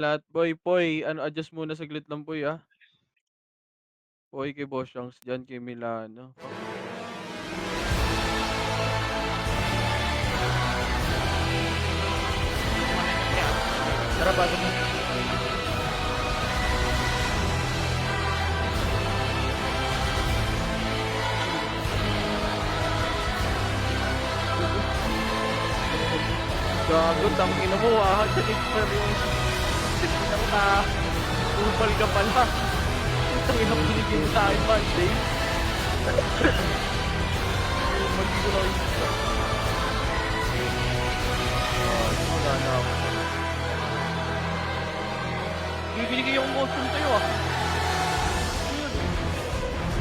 Lahat boy, Poy, ano adjust muna saglit lang Poy, Poy kay Boss Shanks diyan, kay Milano, Tara pasok na. gago tangina mo, galit pa rin. Tinang na, kupal ka pala. Tangina mo binigyan mo sa'kin Monday. Hindi ko na isa. Wala na ako. Bibigay yung costume sa'yo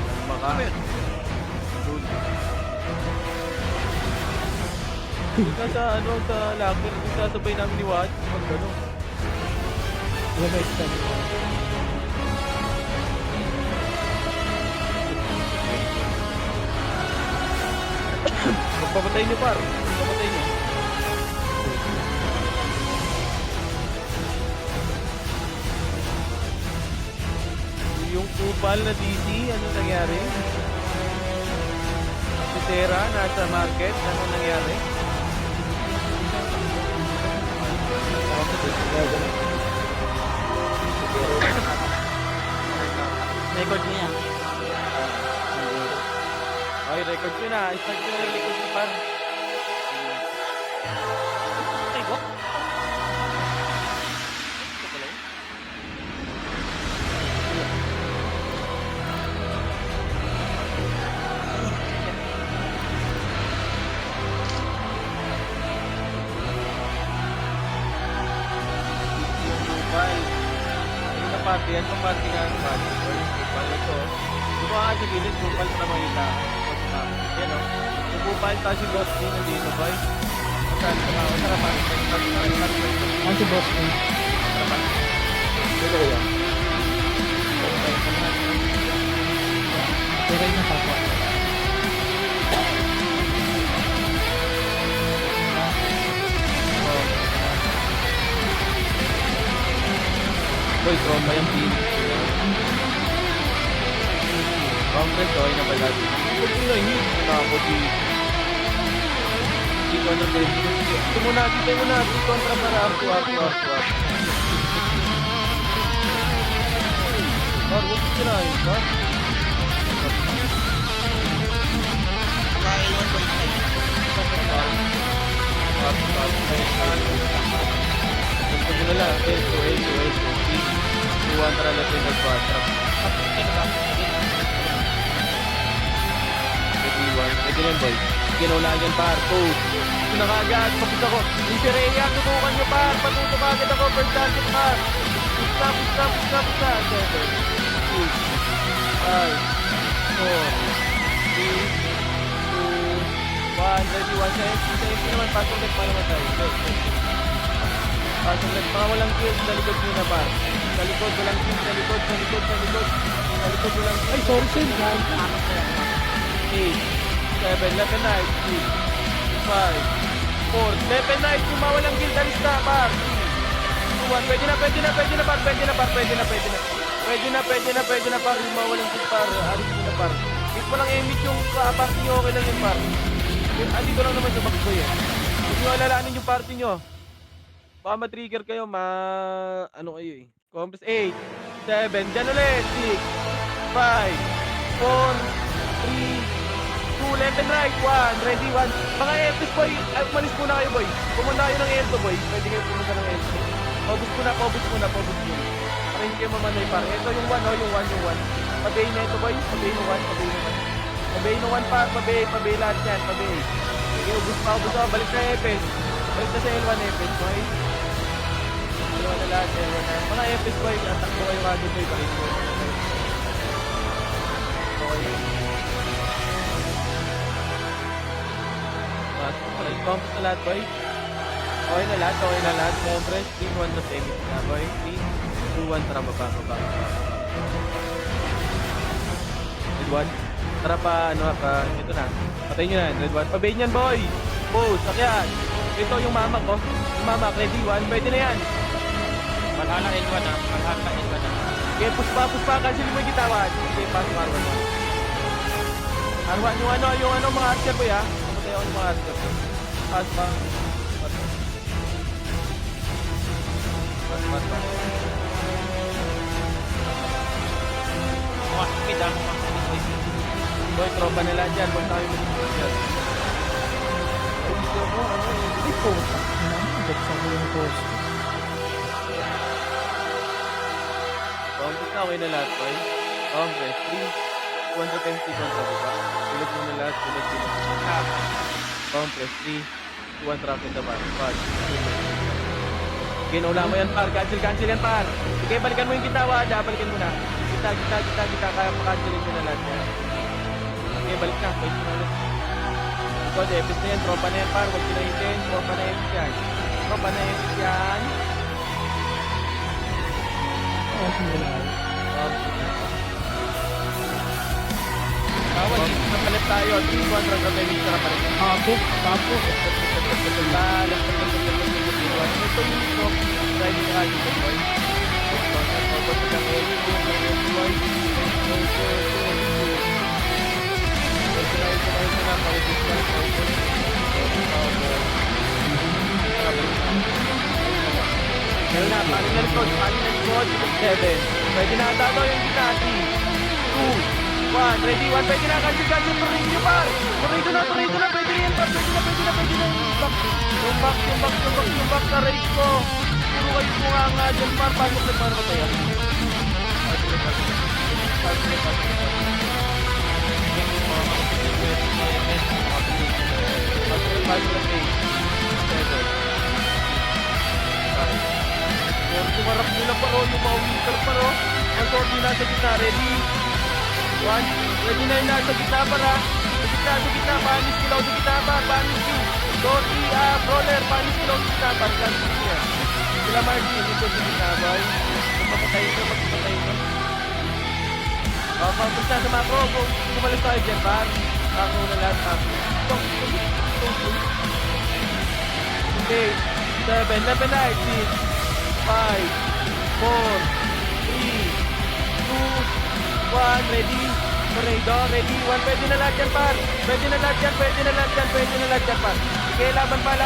Kalma ka. Bakit? Dude. Doon ka sa ano, sa locker, yung sasabay namin ni Watch, pag ano. Wala ba extend? Magpapatay niyo par, magpapatay niyo. Yung kupal na DC, ano nangyari? Si Tera, nasa market, ano nangyari? Record niya. Okay, record nyo na. Start nyo na yung record nyo par. Ay, ko? Kupal. Ano na party? Ano pang party nga? Party. Kupal ito. Dito ka sa gilid, kupal na makita. Yan o. Yung kupal, tapos yung Ghost din nandito, boy. Saan ka mga sarapan? Ang si boss ko. Dito yan. Pero yung nakapa. Boy, trauma yung team. Congress, okay na pala. Huwag nyo na hit. Ako di... Di ko na din. Ito muna, dito muna. Di kontra para ako. Par, huwag ko sinahin, par. Gusto mo na lang. Eto. 200 na tayo nag-batrap. Pwede rin, boy. Ginulaan yan, par. Coach. Ito na kagad. Pagkita ko. Yung si Rhea, tutukan nyo, par. Patutok agad ako. First target, par. Pusta. 7, 6, 5, 4, 3, 2, 1. Ready, 1 set. Isa naman. Pasok ulit para matay. Pasok ulit. Mga walang kills. Sa likod muna, par. Sa likod. Walang kills. Sa likod. Sa likod walang kills. Ay, sorry sir. 8, 7, left and right, 6, 5, 4, left and right, yung mawalang guild, alis na, par. 2, 1, pwede na, par, yung mawalang guild, par, alis mo na, par. Hit mo lang emit yung party nyo, okay lang yun, par. Andito lang naman sa Bakboy, Huwag nyo alalahanin yung party nyo. Baka ma-trigger kayo, ano kayo, Compass 8, 7, dyan ulit, 6, 5, 4, 3, 2, left and right, 1, ready, 1. Mga FS boy, umalis muna kayo boy. Pumunta kayo ng Elto boy. Pwede kayo pumunta ng Elto. Paubos muna. Para hindi kayo mamanay par. Ito yung 1, yung 1. Pabay na ito boy. Pabay ng 1, pabay lahat yan, pabay. Sige, ubos pa. Balik na FS. Balik na sa L1 FS boy. L1 na lahat, L1 na. Mga FS boy, atakbo kayo kagad boy. Balik mo. Okay. Compass na lahat, boy. Okay na lahat. Compress, 3, 1 na semi na, boy. 3, 2, 1, tara, baba. Red 1. Tara pa, ito na. Patay nyo na, Red 1. Pabay niyan, boy. Pose, sakyan. Ito yung mama ko. Yung mama, ready 1. Pwede na yan. Malhala L1 na. Malhala L1 na. Okay, push pa. Cancelin mo yung gitawan. Okay, pass mo Arwan mo. Arwan, yung mga archer boy ha. Pamatay ako ng mga archer. Pass pa. Pass. Mga speed ah. Mga speed boys. Boy, tropa nila dyan. Huwag tayo mag-push dyan. Ay, gusto mo, Ay, puta. Buksan ko yung post. Compres na, okay na lahat, boy. Compres, 3, 210 seconds na diba? Tulog mo na lahat, tulog. Compres, 3, 2, 1 trap in the bar. Pass. Ginula mo yan, par. Cancel yan, par. Sige, balikan mo yung gitawa, Ada. Balikan mo na. Kita. Kaya pa-cancelin mo na lahat yan. Sige, balik na. Balik mo na ulit. Ikaw, Depes na yan. Tropa na yan, par. Huwag pinahitin. Tropa na yan. Yan. Ay, sinulay. Bawal, napalit tayo. 3, 1 trap na tayo. Tara pa rin. Tapo. Ito yung smoke. Try nyo ka dito, boy. Ngayon na, paling na likod. 7. Pwede na ata daw yung gitati. 2, 1, ready, 1, pwede na, cancel, tuloy nyo par. Tuloy na, pwede na yan par. Pwede na. Yung back na race ko. Puro kayo nga dyan par. Pasok na par ko tayo. Sumarap nila pa ro, yung mga winter pa ro. Ang sorti nasa gitna, ready? 1, ready na yung nasa gitna para. Sa gitna, panis kilaw sa gitna pa, panis kilaw. Sorti, brawler, panis kilaw sa gitna pa, cancel niya. Sila Martin, ito sa gitna, boy. Magpapatay ko. Pagpunta sa macro, kumalis tayo dyan, par. Macro na lahat, Okay, 7, 5, 4, 3, 2, 1, ready? Tornado, ready? 1, pwede na lahat yan, par. Pwede na lahat yan, par. Sige, laban pa.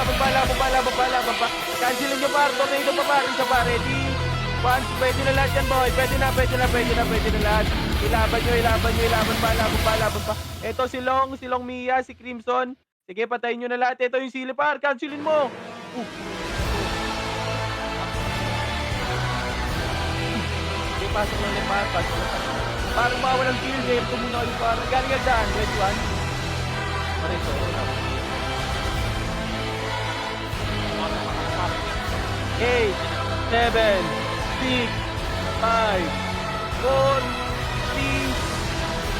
Cancelin nyo, par. Tornado pa, par. Isa pa, ready? 1, pwede na lahat yan, boy. Pwede na lahat. Ilaban pa. Ito si Long Mia, si Crimson. Sige, patayin nyo na lahat. Ito yung sili, par. Cancelin mo. Sige, pasok lang yung par. Parang mawalang kill, game ko muna kayo par. Galing daan, ready 1. Pareso. Eight, 7, 6, 5, 4, 3,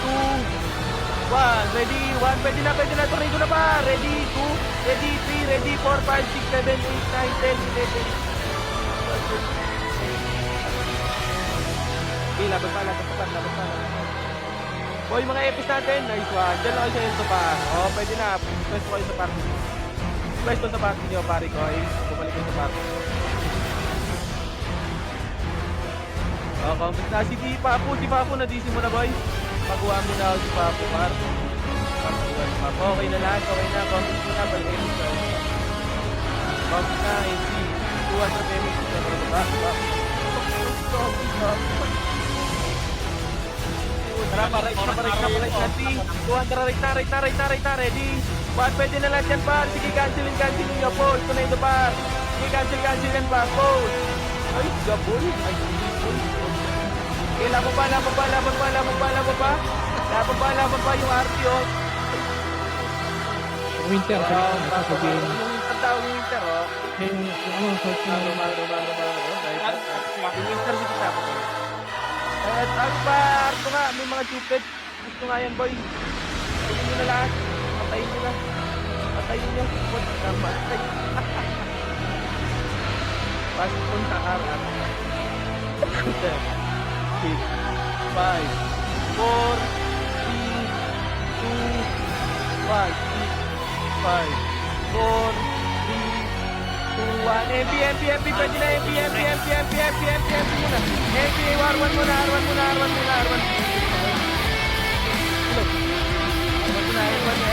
2, 1. Ready? 1. Pwede na. Tornado na pa. Ready? 2, ready? 3, ready? 4, 5, 6, 7, 8, 9, 10, 11. Okay, laban pa. O, yung mga epis natin. Nice one. Diyan lang kayo sa ito pa. O, pwede na. Pwesto kayo sa party. Pwesto sa party nyo, pare ko. Bumalik kayo sa party. O, complex na. Si Papu na DC mo na, boy. Pagawa mo na ako si Papu, par. Okay na lahat. Complex mo na. Balik kayo sa complex na. NC. 200 MX. Tara, pa-right na. 200, right na. Ready? 1, pwede na lahat yan, par. Sige, cancelin nyo, Paul. Ito na ito, par. Sige, cancel yan, par. Paul. Ay, gabol. Ay, gabol. Okay, laban pa yung RTO. Winter, sabihin. Yung tawag yung winter, oh. Yung short na. Yung winter si kita. At ano pa, Arto nga, may mga stupid. Gusto nga yan, boy. Pagin nyo na lahat. Patayin nyo. What? Namatay. Pasipon sa aral. 6, 5, 4, 3, 2, 1. 6, 5, 4, 3, 2, 2, 1. MP pwede na. MP muna. MP, R1 muna. R1 muna. Hello. R1 muna. R1. Focus na yun, guys.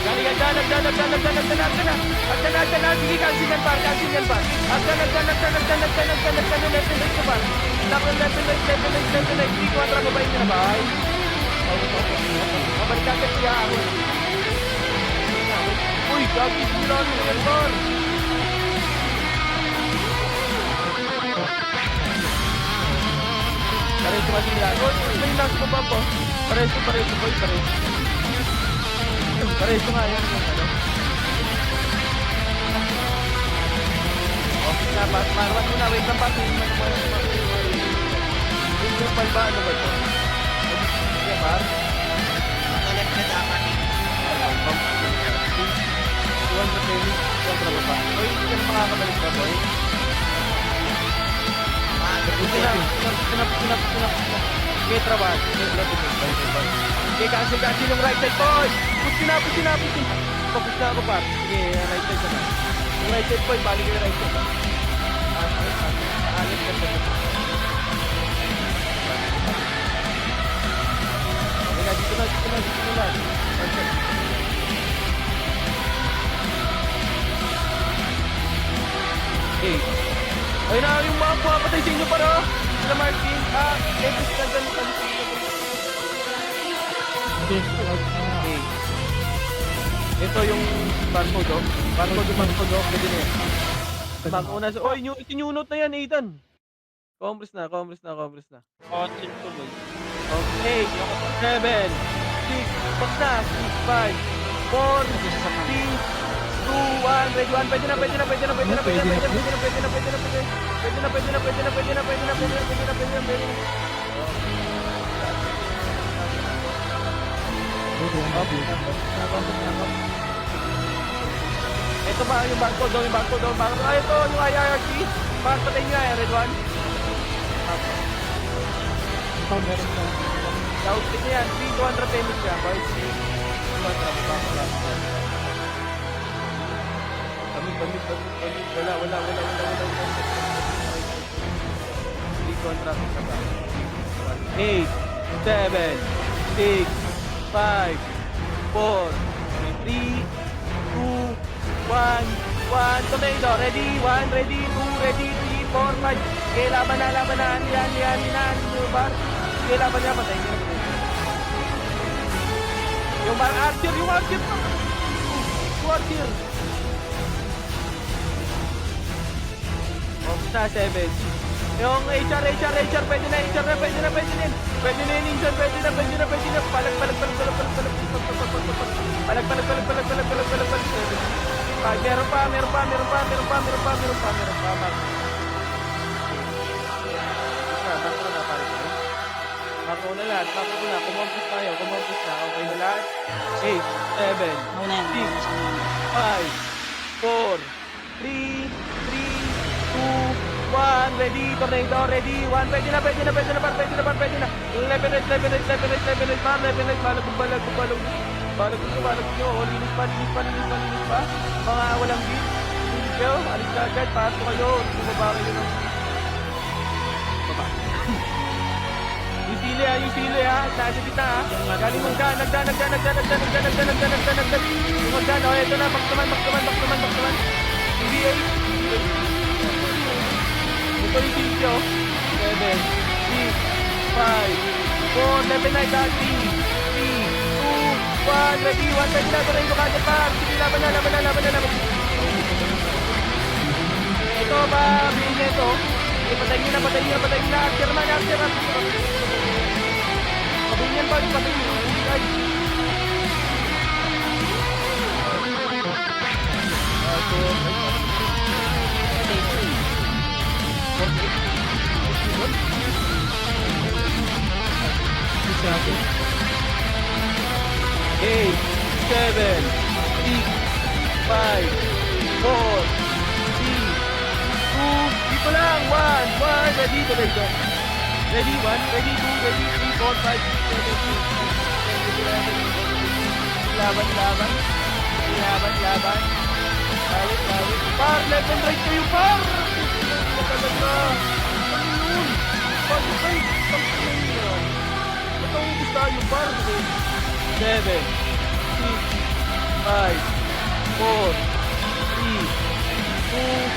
Galing, agdan. Sige, cancel yan, par. Agdan. Left and right ka, par. Left and right. Hindi ko ang trababayin nyo na, bye. Mabalik agad siya. Uy, gagi, simulan mo yan, par. Pareso kasi nila. May nasa baba po. Pareso, boy. Pareso nga yan. Okay na, marwan muna. Wait lang pa. Yung grupal ba? Ano ba ito? Sige, par. Left na dapat. 200 penny. 200 ba pa? Uy, hindi ka na makakabalik na, boy. Sinap. Okay, trabahan. Okay, cancel yung right side, boy. Push na. Focus na ako, par. Sige, right side na. Yung right side, boy. Balik yung right side. Alis ka sa. Okay na, dito na. Okay. Ayun na, yung mga pumapatay sa inyo para. Sila Martin. Epis ka dyan. Okay. Ito yung barcode, oh. Barcode. Pwede na yan. Mag-una sa... Oy, tinunot na yan, Ethan. Compress na. Content tuloy. Okay, 7, 6, box na, 5, 4, 3, 2, 1, ready 1, pwede na. Ito ba yung barcode daw, ito yung IRC. Bakit patay nyo yan, red 1? Meron pa. Outfit niya yan, 200 payment siya, boys. Kami. Wala. 300 na ba? 8, 7, 6, 5, 4, 3, 2, 1, tornado. Ready, 1, ready, 2, ready, 3, 4, 5. Okay, laban na. Yan, bar. Okay, laban niya, patay niya. Yung bar, Archer. Na 7. Yung HR, pwede na din. Pwede na yun, Insan, pwede na. Palag. Meron pa. Mako na lahat. Kumompos tayo. Okay na lahat. 8, 7, 6, 5, 4, 3, 2, 1, ready, tornado, ready, 1, pwede na, par, pwede na. Level right, balag nyo, linis pa, mga walang beat, linis kayo, alis ka agad, pasok kayo, bumaba kayo ng baba. Yung sili ha, nasa kita ha, galing magdan, yung magdan, o eto na, baktaman, CBA, ito yung sitio. 7, 6, 5, 4, level na, 3, 2, 1, ready, 1, ready na, tuloy ko kagad pa. Sige, laban na. Ito ba, bilhin na ito. Patayin nyo na. Archer man. Patayin yan ba, patayin nyo. Ay. Sa akin. 8, 7, 6, 5, 4, 3, 2, dito lang, 1, ready, tornado. Ready, 1, ready, 2, ready, 3, 4, 5, 6, 7, 8, 9, 10, 11, 12, 13, laban. laban. Lawit. Par, left and right kayo, par! Ito talaga. Ano yun? Paano kayo? Ang kaya. Ba't ang ubus tayo, par? 7, 6, 5, 4, 3, 2,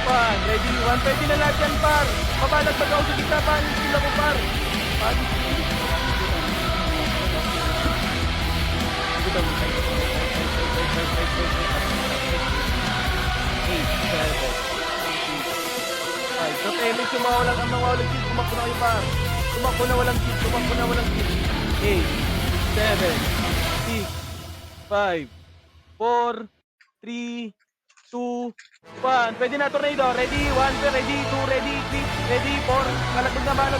1. Ready? 1. Pwede na lahat yan, par. Papalagbag ako sa gitna, paano sila ko, par? Paano sila? So, Temex, yung mga walang shield, tumakbo na kayo, par. Tumakbo na walang shield. 8, 7, 6, 5, 4, 3, 2, 1. Pwede na, tornado. Ready? 1, ready, 2, ready, 3, ready, 4. Malagod na, par.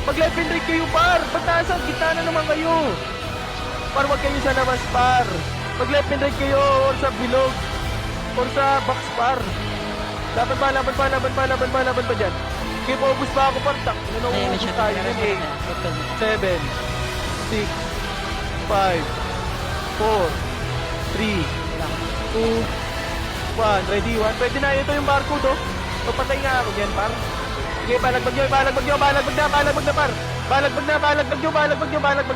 Mag-left and right kayo, par. Ba't nasa gitna na naman kayo? Par, wag kayo sa labas, par. Mag-left and right kayo, or sa bilog, or sa box, par. Laban pa dyan. Okay, paubos pa ako, par. Tak, ubos tayo. 8, 7, 6, 5, 4, 3, 2, 1. Ready, 1. Pwede na, ito yung barcode, oh. Papatay nga ako dyan, par. Sige, balagbag nyo, par. Balagbag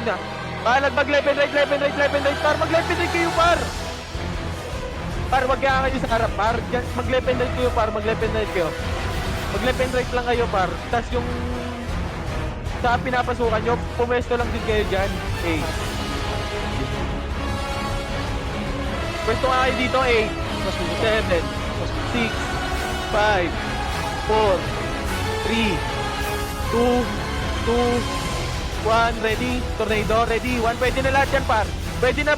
na. Balagbag, left and right, par. Mag-left and right kayo, par. Par, wag kaya kayo sa harap, par. Mag-left and right kayo, par. Mag-left and right lang kayo, par. Tapos yung sa pinapasukan nyo, pumwesto lang din kayo dyan. 8. Pwesto nga kayo dito, 8, 7, 6, 5, 4, 3, 2, 1. Ready? Tornado, ready? 1. Pwede na lahat yan, par. Pwede na.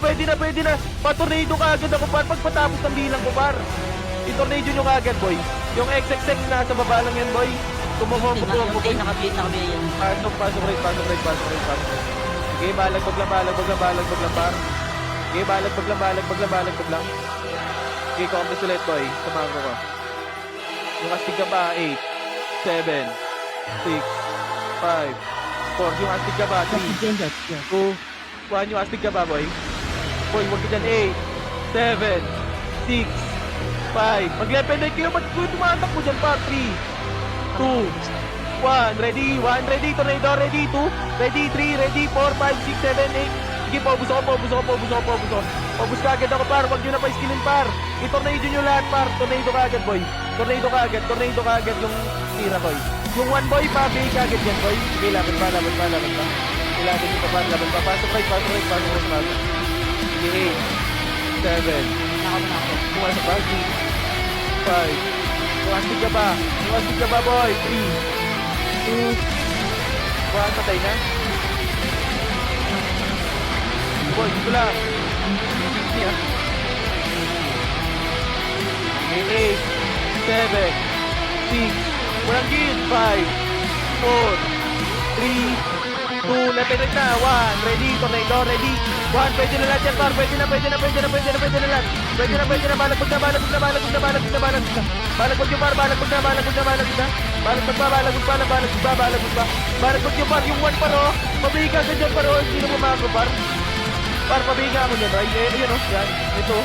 Pa-tornado ka agad ako, par. Pagpatapos ng bilang ko, par. I-tornado nyo ka agad, boy. Yung XXX nasa baba lang yan, boy. Tumumong. Nakabili yan. Pasok right. Sige, balagbag lang, par. Sige, balagbag lang. Sige, compass ulit, boy. Samahan ko ko. Yung astig ka ba, 8, 7, 6, 5, 4. Yung astig ka ba, 3, 2, 1. Yung astig ka ba, boy? Boy, huwag ka dyan. 8, 7, 6, 5. Mag-left and right kayo. Ba't ko tumatak mo dyan, pa? 3, 2, 1. Ready? 1. Ready? Tornado. Ready? 2. Ready? 3. Ready? 4, 5, 6, 7, 8. Sige, paubos ako. Paubos ka agad ako, par. Huwag nyo na pa iskilin, par. I-tornado nyo lahat, par. Tornado ka agad, boy. Tornado ka agad yung tira, boy. Yung 1, boy, pabay ka agad yan, boy. Sige, laban pa. Kailangan nyo pa, par. Laban pa. Pasok right. Sige, 8, 7. Pumasok pa. 6, 5. Pumasok ka ba, boy? 3, 2, 1. Patay na. Boy, dito lang. 8, 7, 6, walang gin. 5, 4, 3, 2, left and right na. 1, ready, tornado, ready. 1, pwede na lahat yan, par. Pwede na lahat. Balagbag na. Balagbag nyo, par. Balagbag nyo, par. Yung 1, par, oh. Mabiga ka dyan, par, oh. Hindi na bumago, par. Par, pabiga ako dyan, right? Ayun, oh. Yan. Ito.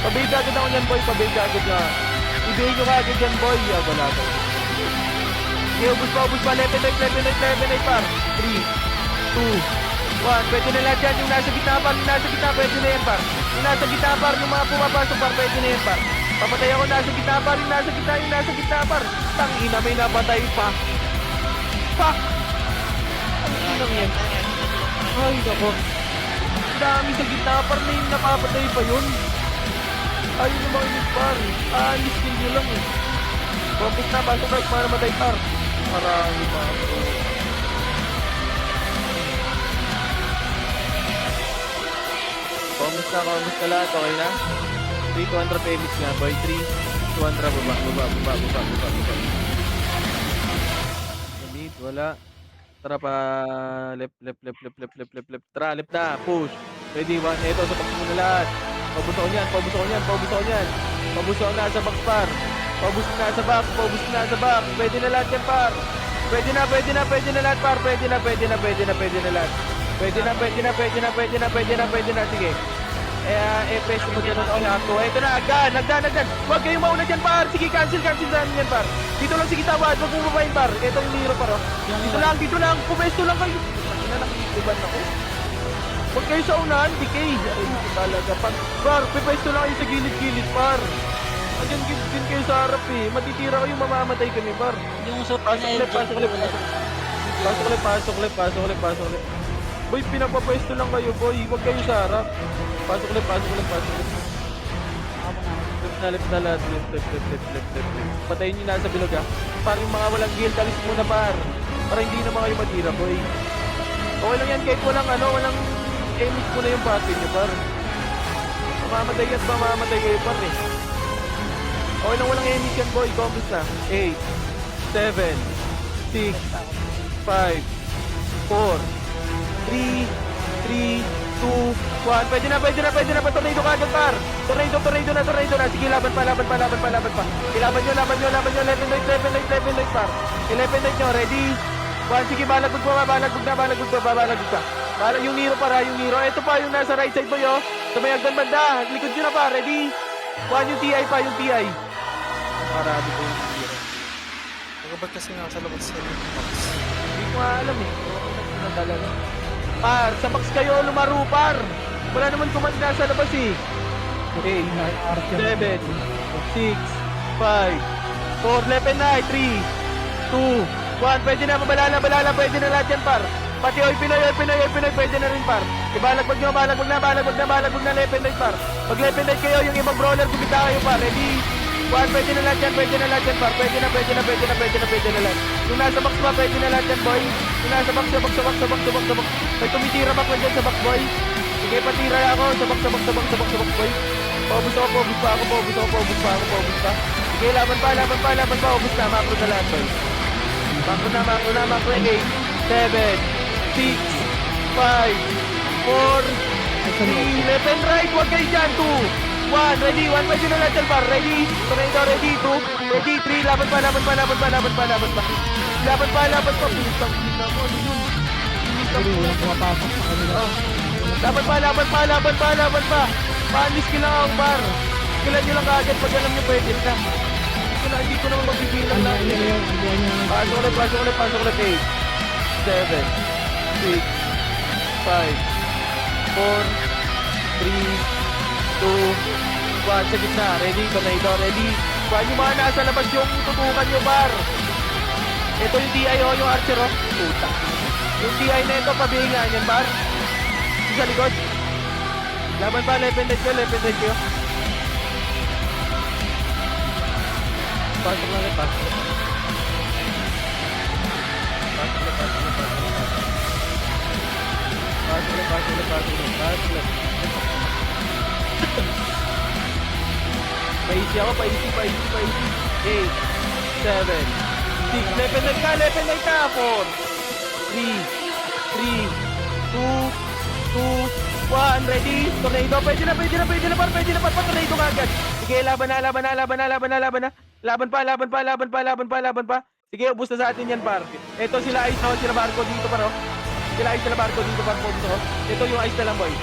Pabiga agad ako dyan, boy. Pabiga agad na. Ibigay nyo ka agad dyan, boy. Wala ko. Okay, ubus pa. Left and right, par. 3, 2, 1. Pwede na lahat yan. Yung nasa gitna, par. Pwede na yan, par. Yung nasa gitna, par. Yung mga pumapasok, par. Pwede na yan, par. Papatay ako nasa gitna, par. Yung nasa gitna, par. Tangina, may napatay pa. Fuck! Ang inang yan. Ay, nako. Dami sa gitna, par. Na yung napapatay pa yun. Ayun yung mga inis, par. Alis kill nyo lang, eh. Compass na, pasok right para matay, par. Marami pa. Compass na lahat, okay na? 3, 200 PMX nga, boy. 3, 200, baba. Limit, wala. Tara pa, left. Tara, left na, push. Ready, 1, eto, sa box mo na lahat. Paubos ako niyan. Paubos ako na sa box, par. Paubos na sa box. Pwede na lahat yan, par. Pwede na lahat, par. Pwede na lahat. Pwede na. Sige. pwesto mo dyan ako lahat to. Ito na, agdan. Huwag kayong mauna dyan, par. Sige, cancel sa amin yan, par. Dito lang, sige, tawad. Huwag mo babayin, par. Ito yung hero, par, oh. Dito lang. Pumesto lang kayo. Ina, nakikitiban ako. Huwag kayo sa unahan, decay. Ay, talaga, par, pwesto lang kayo sa gilid-gilid, par. Andyan din kayo sa harap, eh. Matitira kayo, mamamatay kami, par. Yung suot Pasok na ulit, LG. pasok ulit. Boy, pinapapwesto lang kayo, boy. Huwag kayo sa harap. Pasok ulit. Left na lahat. Left. Patayin nyo nasa bilog, ha. Para yung mga walang guild, alis muna, par. Para hindi naman kayo matira, boy. Okay lang yan, kahit walang emis muna yung party nyo, par. Mamamatay kayo, par, eh. Okay lang, walang emis yan, boy. Combos na. 8, 7, 6, 5, 4, 3, 2, 1. Pwede na. Tornado ka agad, par. Tornado na. Sige, laban pa. Ilaban nyo. 11 light, par. 11 light nyo. Ready? 1. Sige, balagbog pa. Yung Nero, para. Ito pa, yung nasa right side mo, yo. Sa may agdan banda. Likod nyo na, pa. Ready? 1. Yung TI pa, yung TI. Marami po yung Nero. Ba't kasi nasa labas sa box? Hindi ko nga alam, eh. Ano talaga? Par, sa box kayo lumaro, par. Wala naman command nasa labas, eh. 8, 7, 6, 5, 4, left and right, 3, 2, 1. Pwede na, balala. Pwede na lahat yan, par. Pati Pinoy, pwede na rin, par. Balagbag na, left and right, par. Pag left and right kayo, yung ibang brawler, kumita kayo, par. Ready? 1, pwede na lahat yan, par. Pwede na lahat. Yung nasa box ba, pwede na lahat yan, boy. Yung nasa box. May tumitira back na dyan sa box, boy. Sige, patira ako. Sa box, boy. Paubos pa. Sige, laban pa. Ubus na, macro na lahat, boy. Macro na. 8, 7, 6, 5, 4, 3, left and right. Huwag kayo dyan, 2, 1, ready, 1, pwede na lahat yan, par. Ready, tornado, ready, 2, ready, 3, laban pa. Pintang mo, ano yun? Walang pumapasok sa kanila. Laban pa. Panis ka lang ako, par. Kailan nyo lang kaagad pag alam nyo pwede na. Hindi ko naman magbibilang lang. Pasok ulit. 8, 7, 6, 5, 4, 3, 2, 1. Sa gitna. Ready, tornado, ready. Paano yung mga nasa labas yung tutukan nyo, par? Ito yung DI, yung archer, oh. Puta. Yung DI na ito, pabihingan yan, par. Sa likod. Laban pa, left and right kayo. Pasok lang. Paisi ako, paisi. 8, 7, 6, left and right ka, 4, 3, 2, 1, ready, tornado, pwede na, par, tornado ka agad. Sige, laban na. Laban pa. Sige, ubus na sa atin yan, par. Ito sila Ice, sila Barco dito, par, oh. Sila Barco dito, par, oh. Ito yung Ice na lang, boy.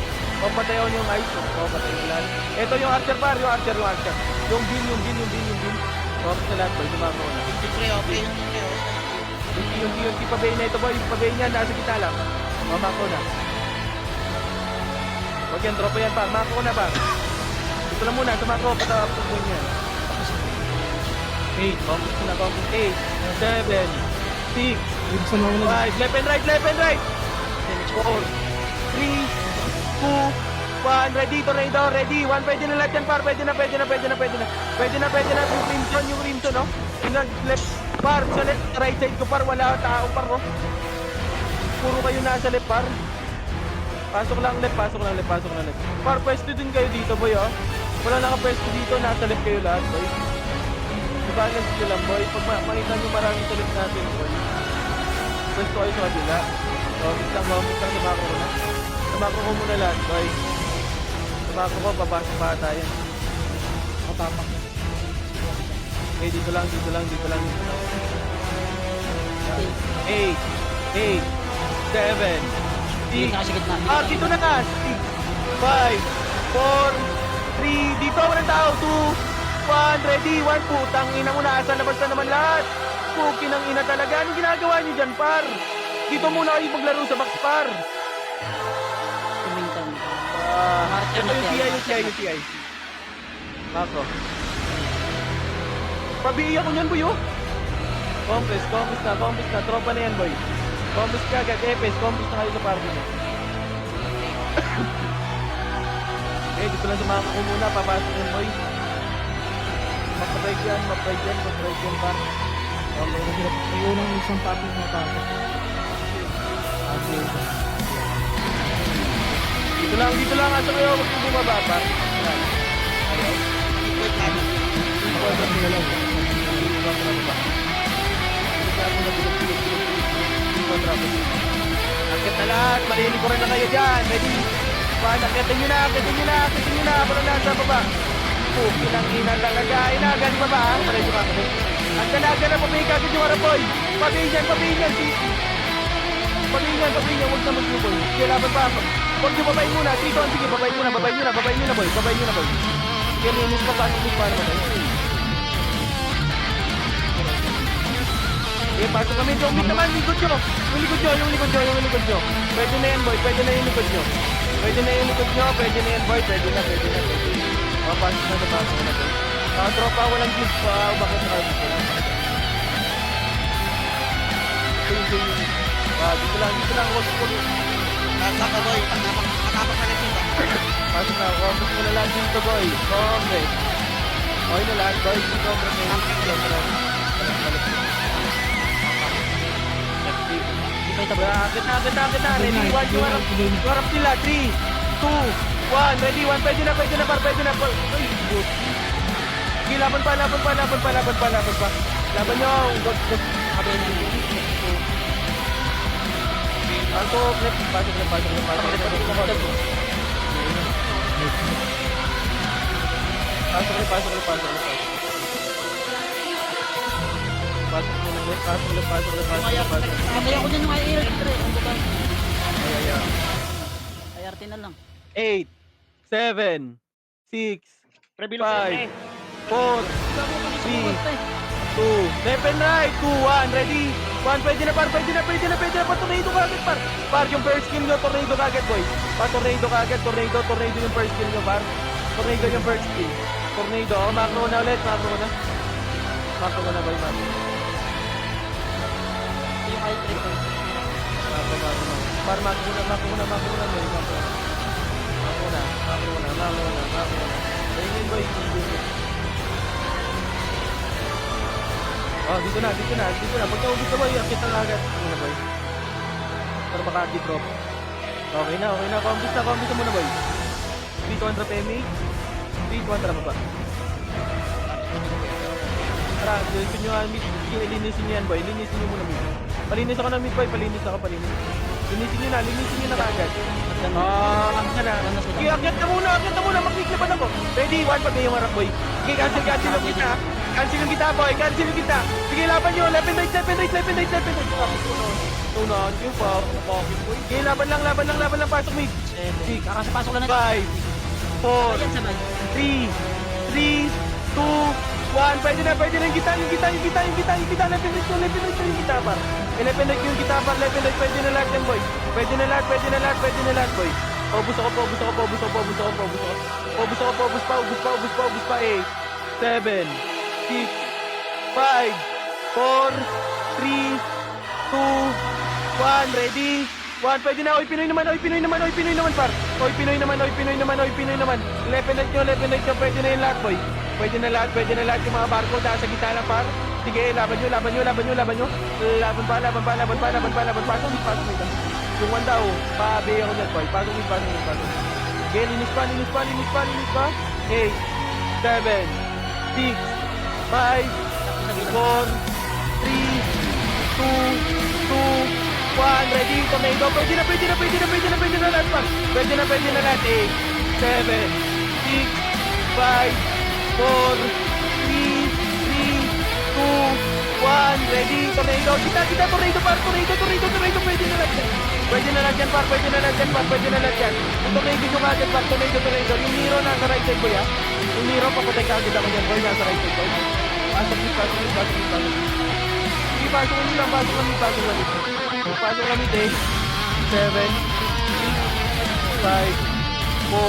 Patayon yung Ice, patayon lang. Ito yung Archer, par, yung Archer. Yung bin. Focus na lahat, boy, sumama ko na. Yung pabay na ito, boy, pabay niya, nasa kita lang. Mamako na. Huwag yan, tropa yan, par. Mako ko na, par. Ito lang muna, sumako, patapos mo yan. 8, focus na, 8, 7, 6, 5, left and right. 4, 3, 2, 1, ready, tornado, ready. 1, pwede na lahat yan, par. Pwede na. Yung crimson, no? Yung left, par, sa left, right side ko, par. Wala tao, par, no? Puro kayo nasa left, par. Pasok lang left. Par, pwesto din kayo dito, boy, oh. Wala nakapwesto dito, nasa left kayo lahat, boy. Balance nyo lang, boy. Pag makita nyo maraming sa left natin, boy. Pwesto kayo sa kabila. Vomit lang, sa macro ko na. Sa macro ko muna lahat, boy. Sa macro ko, papasok pa tayo. Matapak. Okay, dito lang. 8, 7, 6, Yung nasa gitna. dito na ka. 6, 5, 4, 3, dito, walang tao. 2, 1, ready, 1, putang ina mo na, asa labas na naman lahat. Puki ng ina talaga. Anong ginagawa niyo dyan, par? Dito muna kayo maglaro sa box, par. Tumingtan. Ito yung TI. Mako. Pabiiyak ko niyan, boy, oh. Compass na. Tropa na yan, boy. Compass ka agad, Epes. Compass na kayo sa party mo. Eh, dito lang sumama ko muna. Papasok yan, boy. Mag-ride yan, par. Okay, hirap. May unang isang papi na pasok. Okay. Dito lang. Asa kayo? Huwag yung bumaba, par. Yan. Ayaw. Ako, na lang. Akit na lahat, malilikuran na kayo dyan. Ready? Akitin nyo na. Walang nasa baba. Puki ng ina talaga. Inagan pa ba? Pareho ka. Agad na pabihin ka agad yung harapoy. Pabihin yan. Huwag na mag-boy. Sige, laban pa. Huwag nyo babayin muna. Sige, babayin nyo na, boy. Sige, linis pa. Pasok mo para matay. Sige, pasok kami. Yung naman, likod nyo. Yung likod nyo. Pwede na yan, boy. Pwede na yung likod nyo. Pwede na yan, boy. Pwede na. Pasok na, boy. Tropa, walang gift pa. Bakit na kayo dito? Dito lang. Huwag. Nasa boy. Matapang ka na dito. Pasok na. Compass mo na lang dito, boy. Compass. Okay na lahat, boy. Dito, Agad na. Ready, 1, yung harap nila. 3, 2, 1. Ready, 1. Pwede na, par. Ay, good. Sige, laban pa. Laban nyo. Pasok. Kaya ako dyan yung IR. Ano ba? IRT na lang. 8, 7, 6, 5, 4, 3, 2, left and right, 2, 1, ready, 1, pwede na, tornado ka agad, par. Par, yung first skill nyo, tornado ka agad, boy. Tornado yung first skill nyo, par. Tornado yung first skill. Tornado, macro na ulit, macro na, boy, macro. Yung IR. Par, macro na, boy, macro na. Tingin, boy, Oh, dito na. Pag naubos na, boy, akit ang agad. Ano, boy? Para maka-drop. Okay na. Compass na muna, boy. 3-200 PMA. 3-200 pa ba? Tara, dito nyo nga, linisin nyo yan, boy. Linisin nyo muna, boy. Palinis ako ng mid, boy. Palinis. Linisin nyo na kagad. Akit na. Sige, akit na muna. Makiklipan ako. Ready, 1, pati yung harap, boy. Sige, cancel yung kita. Cancel yung kita, boy. Sige, laban nyo. Left and right. Tunahan nyo pa. Sige, laban lang. Pasok, mid. Kakasapasok lang 5, na. 4, Ayan, sabay. 3, 2, 1. Pwede na yung kita. Left and right yung kita, par. Left and right yung kita, par. Left and right. Pwede na lahat yan, boy. Pwede na lahat, boy. Ubus ako. Ubus pa. 8, 7, 6, 5, 4, 3, 2, 1. Ready? 1. Pwede na. Oy, Pinoy naman, par. Oy, Pinoy naman. Left and right nyo. Pwede na yung lahat, boy. Pwede na lahat yung mga barko. Dahil sa gitna lang, par. Sige, laban nyo. Laban pa. Pasok nito. Yung 1 daw, paabi ako dyan, boy. Pasok. Sige, linis pa. 8, 7, 6, 5, 4, 3, 2, 1. Ready, tornado. Pwede na lahat, par. Pwede na lahat. 8, 7, 6, 5, 4, 3, 2, 1. ready, tornado, kita, tornado, par, tornado, pwede na lang yan. Pwede na lang yan, par, pwede na lang yan. Yung tornado yung agad, par, tornado. Yung Nero nasa right side, boy, ha? Yung Nero, papatay ka agad ako yan, boy, nasa right side, boy. Pasok. Sige, pasok kami lang, pasok kami. Pasok kami, 10, 7, 6, 5, 4, 3,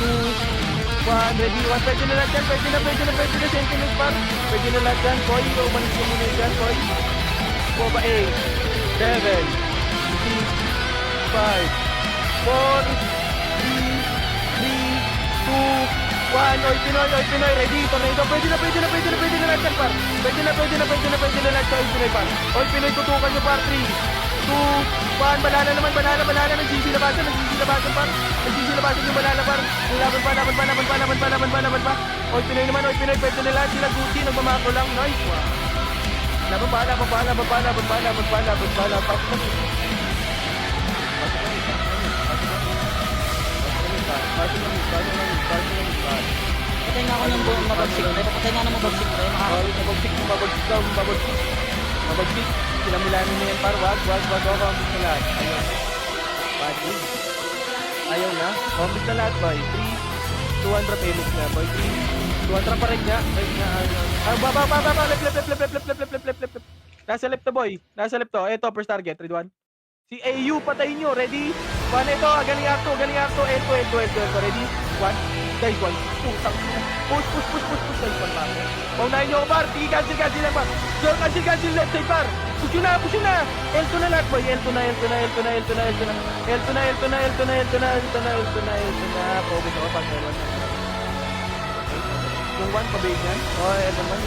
2, 1, ready, 1, pwede na lahat yan, pwede na, sentinels par, pwede na lahat yan, Koy, umalis ka muna dyan, Koy, 8, 7, 6, 5, 4, 3, 2, 1, oy Pinoy, ready, tornado, pwede na lahat yan par, pwede na lahat yan, Pinoy par, oy Pinoy, tutukan nyo par, 3, 2, 1, balala, nagsisilabasan par, yung balala par, laban pa, oy Pinoy naman, pwede na lahat sila, Gucci, nagmamako lang, nice, wow. Laban pa, Patay nga ako ng buong mabagsik tayo. Patay nga ng mabagsik tayo. Mabagsik. Sila Milano na yan, par. Wag. Kumbis na lahat. Ayun. Pati. Ayaw na. Kumbis na lahat, boy. 3, 200 pesos na, boy. 3, 200 pa rin nga. Baba. Left. Nasa left to, boy. Nasa left to. Eto, first target. Ready, 1. Si AU, patayin nyo. Ready? 1, ito. Galing akto. Ento. Ready? 1. Guys, 1. Putang. Push. Guys, 1 pa. Paunahin nyo ako, par. Sige, cancel lang, par. So, cancel left side, par. Push yun na. Elto na lahat, boy. Elto na. Pwede ako, par. Yung 1, pabait yan. Elto naman.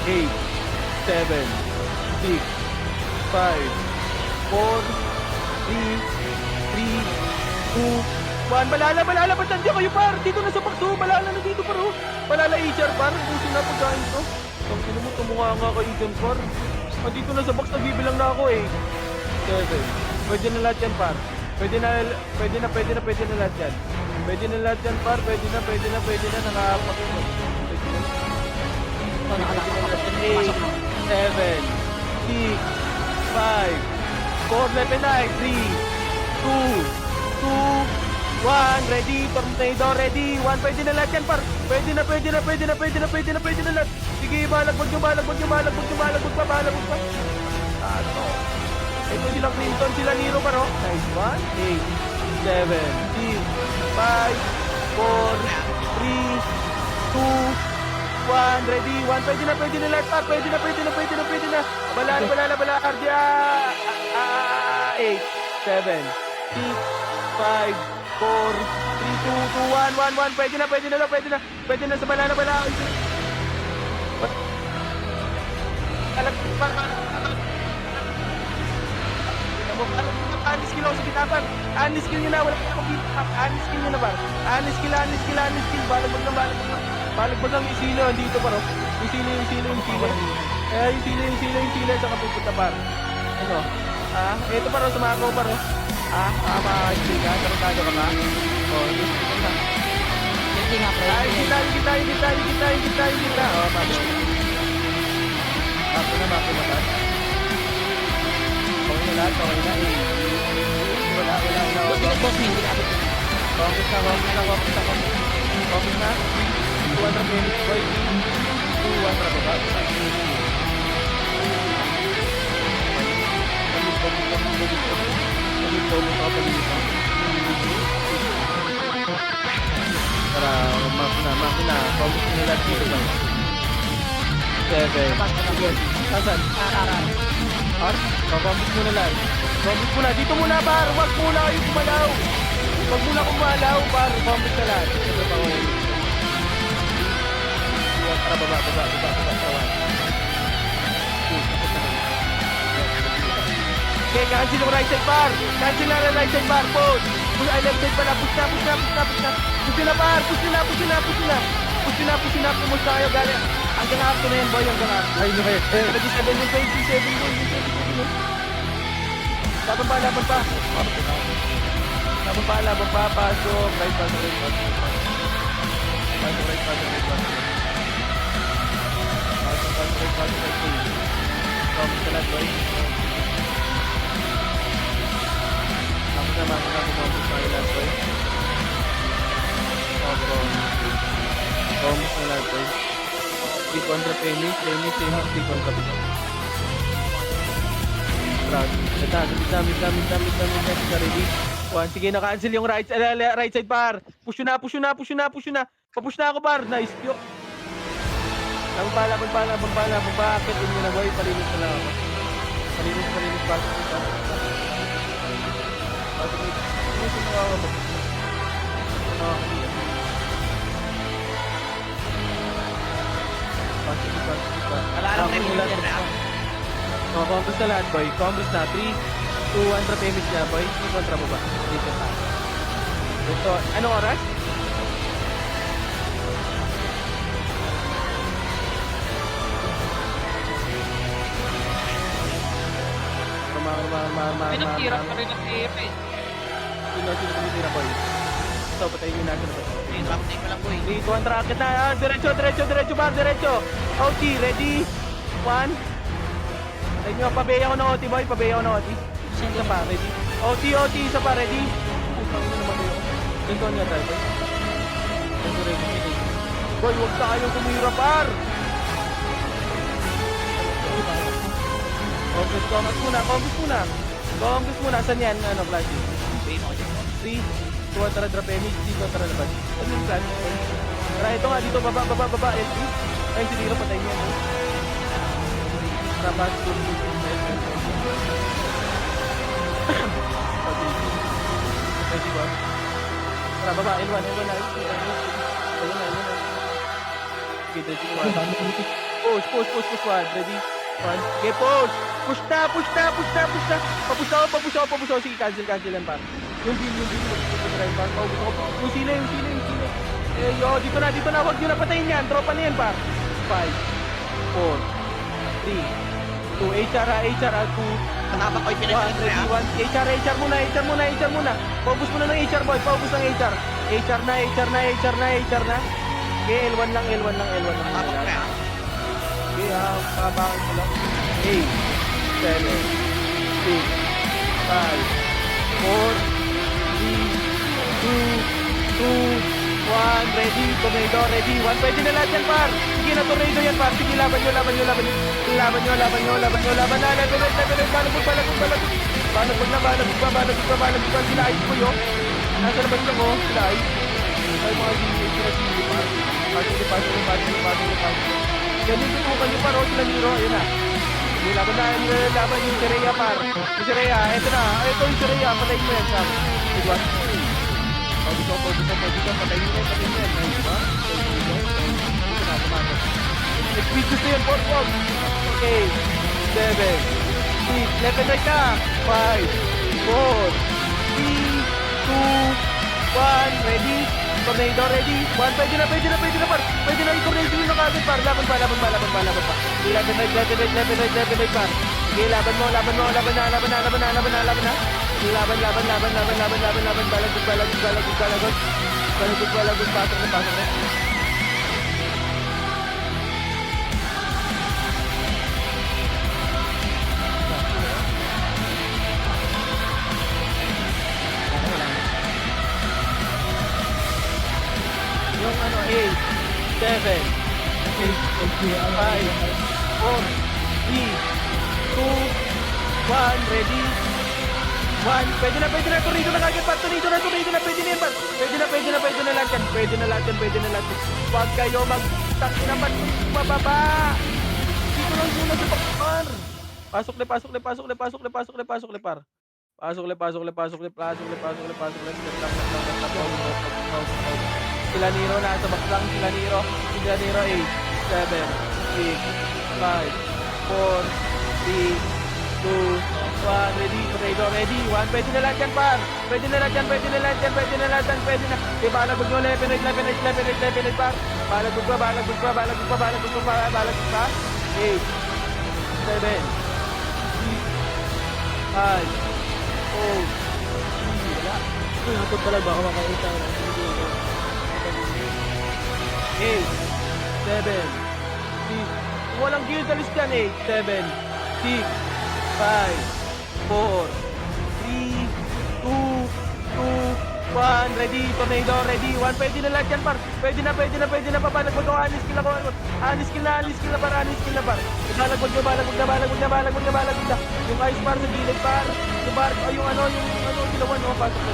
8, 7, 6, 5, 4, 3, 2, 1. Balala, ba't nandiyan kayo, par? Dito na sa bakso, balala na dito, par, oh. Balala, HR, par. Gusto na pagkain to. Ang sino mo, tumunga nga kayo dyan, par. Dito na sa box, nagbibilang na ako, eh. 7. Pwede na lahat yan, par. Pwede na lahat yan. Pwede na lahat yan, par. Pwede na, nakakapak. Pasok na. 7, 6, 5, 4, left and right, 3, 2, 1, ready, tornado, ready, 1, pwede na lahat yan, par, pwede na lahat, sige, balagbag pa, ito silang Clinton, sila Nero pa, no, nice, 1, 8, 7, 6, 5, 4, 3, 2, 1, ready, 1, pwede na lahat, par, pwede na, balala, Ardia, 8, 7, 6, 5, 4, 3, 2, 1, pwede na sa balala, Aniskill ako sa bitapan. Aniskill nyo na, wala pa akong beat-up. Aniskill nyo na, par. Aniskill. Balagbag lang yung silo, dito, par. Yung silo. Yung silo, saka pupunta, par. Ano? Ito, par, sumako, par. Makakasili ka, tarantado ka ba? Ito na. Hindi nga, pre. Kita. Pasok. Pasok na, par. Okay na lahat, Wala. Boss, hindi ka abot. Focus na. 200 minutes, boy. 200 ba? Para makina. Focus na lahat dito ba? 7. Asan? Pabambis mo na lang. Bambis mo na. Dito muna, par. Huwag muna kayo kumalaw. Huwag muna kumalaw, par. Bambis na lang. Ito pa ko. Tara, baba. Okay, cancel yung right side, par. Cancel na right side, par. Push. Ay, left side pala. Push na. Push na, par. Push na. Push na kayo. Galing. Hanggang after na yan, boy. Hanggang after. Ay, okay. 27 yung 27. Laban pa. Laban pa. Pasok. Right. pasok right, pasok right, pasok right. Pasok right, please. Promise ka lahat, boy. Ako naman, ako na kumapos na lahat, boy. Promise na lahat, boy. Speed kontra Phoenix, Phoenix, speed kontra Phoenix. Proud. Ito, sa ready. One, sige, na-cancel yung right side, par. Push yun na. Papush na ako, par. Nice, yo. Pagpala. Pagpakit yun na, boy. Palinis na lang ako. Palinis. Pasok. Ano sinuha ako ba? Pasok. Alam na yung leader na. Combos na lahat, boy. Combos na. 3, 2, 1, trap image niya, boy. 2 kontra mo ba? Dito pa. Ito, anong oras? Pinagtira pa rin ang TF eh. Sino tumitira, boy? Ito, patayin nyo natin. Drop take ko lang boy. 3, 2, 1, track na. Diretso, bar, diretso. OT, ready? 1. Patayin nyo, pabeya ko ng OT, boy. Isa pa, ready? OT, isa pa, ready? Putang ina naman yun. Tingko niya tayo, boy. Ready. Boy, huwag tayong kumira, par! Combos muna. Saan yan? Ano, Flashy? Wait mo dyan. 3, 2, tara, drop image. Dito, tara, labas. Ano yung Flashy? Tara, ito nga, dito, baba, LP. Ay, si Diro, patay niya. Tapos, ready ba? Tara, baba, L1 na. Okay, ready ko. Push, 1. Ready? 1. Okay, push na. Papush ako. Sige, cancel yan, par. Yung bill. Yung sila. Eh, dito na. Huwag nyo na patayin yan. Tropa na yan, par. 5, 4, 3, 2, HR, 2, Kasama ko yung pinag-trip na. 1, HR muna. Paubos muna ng HR, boy. HR na. Okay, L1 lang. Kasama ko na. Okay, makabakan ko lang. 8, 7, 6, 5, 4, 3, 2, 1, ready, tornado, ready. 1, pwede na lahat yan, par. Sige na, tornado yan, par. Sige, laban nyo. Laban na. Balagod. Sila ayos ko yun. Nasa labas lang, oh. Sila ayos. Ay, mga sila, par. Pasok. Ganun tutukan nyo, par. Oh, sila Nero. Ayun na. Sige, laban yung Sireya, par. Yung Sireya, eto na. Ito yung Sireya. Patayin mo yan, par. Diba? Pagod ko, patayin mo yan. Ayun ba? Next video na yan, Ford. Okay. 7, 6, left and right na. 5, 4, 3, 2, 1, ready? Tornado, ready? 1, pwede na, par. Pwede na i-tornado nyo na kagad, par. Laban pa. Left and right, par. Sige, laban mo. Laban na. Balagod. Pasok na. Yung 8, 7, 5, 4, 3, 2, 1, ready? 1, pwede na, tornado na kagad, par. Tornado na, pwede na yan, par. Pwede na lahat yan. Huwag kayo mag-tak na bababa. Dito lang muna sa pakpar. Pasok le, par. Sila Nero na sa baklang, sila Nero 8, 7, 6, 5, 4, 3, 2, 1, ready, tornado, ready, 1, pwede na lahat yan, par. Pwede na. Okay, balagod nyo, left and right, par. Balagod pa. 8, 7, 6, 5, 4, 3, wala. Nakot pala ba ako makaita? 7, 6. Kung walang guild, alis dyan. 8, 7, 6, 5, 4, 3, 2, 1. Ready, tornado, ready. 1, pwede na lahat yan, par. Pwede na. Papalagbag ako. Anis skill ako. Anis skill na, par. Balagwag na. Yung ice par sa gilid, par. Yung bar, yung kilawan, no. Pasok na.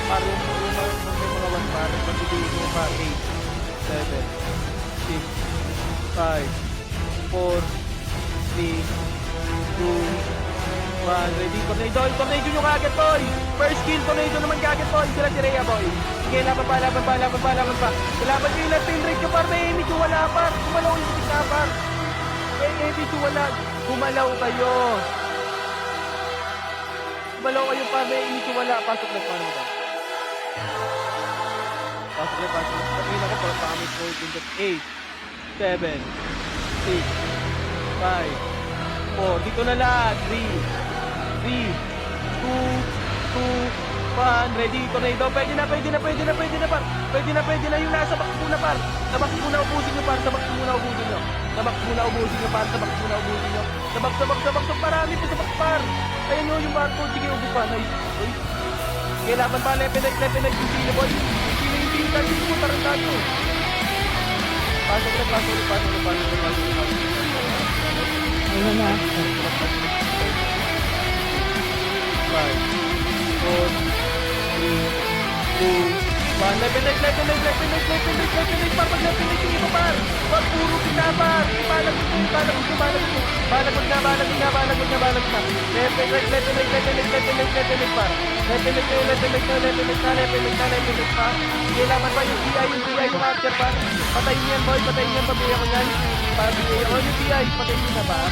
Par, yung may mga 1 par. Pag-ibigin mo, par. 8, 7, 6, 5, 4, 3, 2, 1. Ready, tornado nyo kagad, boy. First kill, tornado naman kagad, boy. Sila si Rhea, boy. Sige, laban pa. Laban nyo yung left and right nyo, par. May image yung wala, par. Kumalaw yung isa, par. May image yung wala. Kumalaw kayo, par. May image yung wala. Pasok na, paano ba? Pasok na. Sabihin ako, par. Pakamit ko yung 8, 7, 6, 5, 4. Dito na lahat. 3, 2, 1. Ready, tornado. Pwede na, par. Pwede na yung nasa box muna, par. Sa box muna ubusin nyo, par. Sa box muna ubusin nyo. Marami pa sa box, par. Ayan nyo yung barcode. Sige, ubus pa. Nice. Uy. Sige, laban pa. Left and right yung sino, boy. Yung sino tayo. Sige mo, tarang tayo. Pasok na. Ano na? 5, 4, 3, 2, 1. Left and right. Par, pag left and right yung iba, par. Pag puro kita, par. Balagod na. Left and right, par. Left and right, par. Kailangan pa yung TI, yung archer, par. Patayin yan, boy. Pabili ako yan. Pabili ako yung TI. Patayin nyo na, par.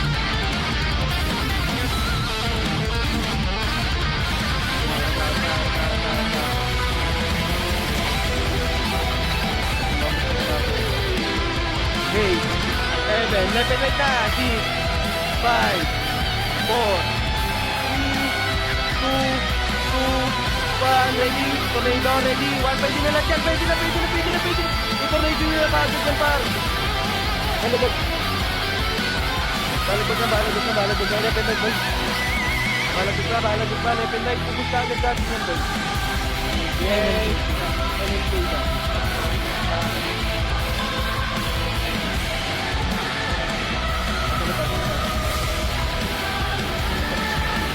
Okay, 7, left and right na, 6, 5, 4, 3, 2, 1, ready, tornado, ready, 1, pwede na lahat yan, pwede na, yung tornado nyo na kagad yan, par. Balagod na, left and right, boy. Balagod na, left and right, ubus na agad natin yan, boy. Yes, NLK na.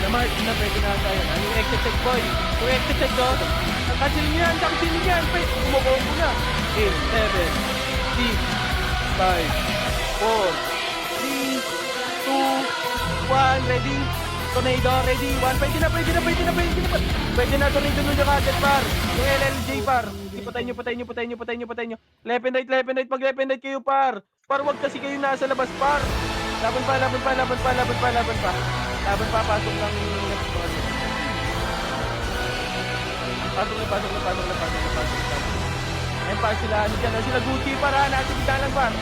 Mark, na pwede na tayo. Yung exit boy. Yung exit do. Cancel niyan. Kumukombo na. 8, 7, 6, 5, 4, 3, 2, 1. Ready? Tornado, ready? 1. Pwede na. Pwede na tornado nyo yung agad, par. Yung LLJ, par. Patayin nyo. Left and right. Pag left and right kayo, par. Par, wag kasi kayo nasa labas, par. Laban pa. Pasok ng pasok na. Ayan pa sila, sila Gucci, para nasa gitna lang, par.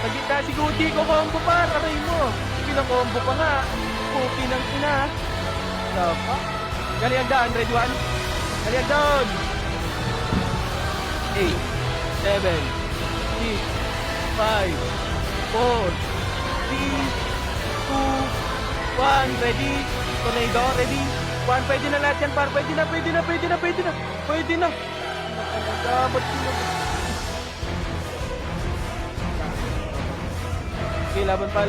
Sa gitna si Gucci, combo, par. Aray mo, pinang-combo pa nga. Puki ng ina. Sapa. Galian down, ready 1. Galian down. 8, 7, 6, 5, 4, 3, 2, 1, ready, tornado, ready, 1, pwede na lahat yan, par, pwede na, dapat sila. Okay, laban pa,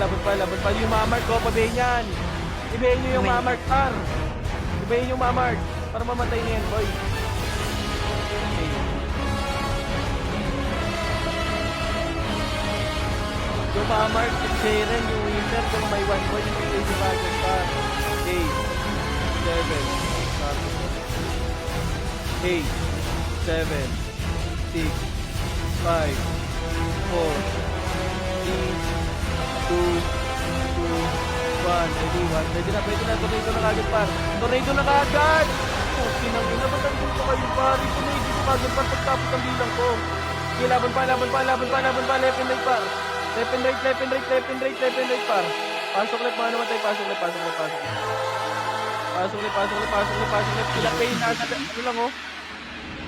yung mamark ko, pabayin yan, ibayin nyo yung mamark, par, para mamatay na yan, boy. Okay. Yung mamark, si Jaren, yung winner, kung may 1 boy, yung may bagay pa. 8, 7, 6, 5, 4, 3, 2, 1. Ready na, tornado na kagad, par. Tornado na kagad! Oh, sinangin na, ba't nandun ko kayo, par? Tornado ko kagad, par, pagtapos ang bilang ko. Okay, laban pa, left and right, par. Left and right, par. Pasok left, mga naman tayo, pasok left. Sila pay, nasa, ano lang, oh.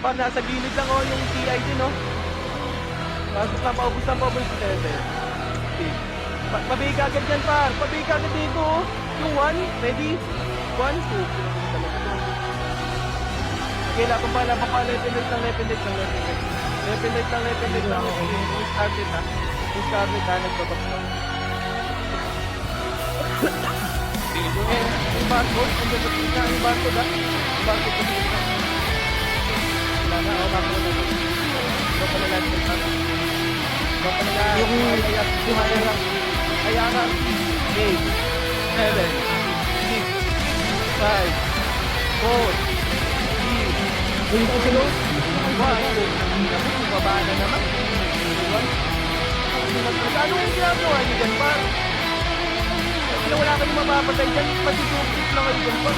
Par, nasa gilid lang, oh, yung TI din, oh. Pasok na, paubos si Level. Pabigay ka agad yan, par. Pabigay ka agad dito, oh. Yung 1, ready? 1, 2. Okay, laban pa. Level lang. Yung Scarlet, ha. Nagbabox lang. Yung barcode, yung barcode, ha. Yung barcode pa dito. Wala na, barcode na. Iba pala lahat ng barcode. Iba pala lahat. Yung Ayaran. 8, 7, 6, 5, 4, 3, 2, 1, baba na naman. Ano yung ginagawa niyo dyan, par? Kasi wala kayong mapapatay dyan, matitupit lang kayo dyan, par.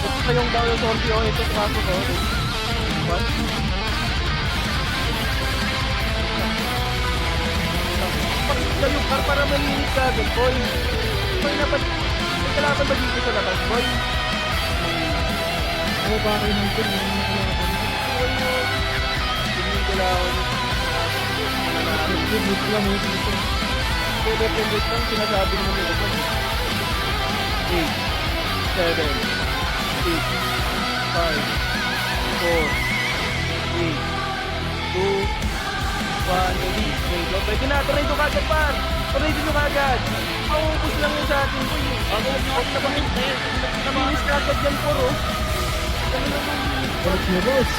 Ito yung daw yung sorti, oh, ito kaso ko. What? Kayo, par, para malinis ka agad, boy. Boy, may kalaban ba dito sa labas, boy? Ako ba kayo nandun? Yung nakalaban. Hindi ko lang. Dito lang mo dito. Dependent lang, sinasabi naman nila. 8, 7, 6, 5, 4, 3, 2, 1, release. Pwede na, tornado kagad, par. Tornado nyo kagad. Maubos lang yun sa atin, boy. Nabilis kagad yan, por, oh. Ano lang yung linis, par. Boss mo, boss.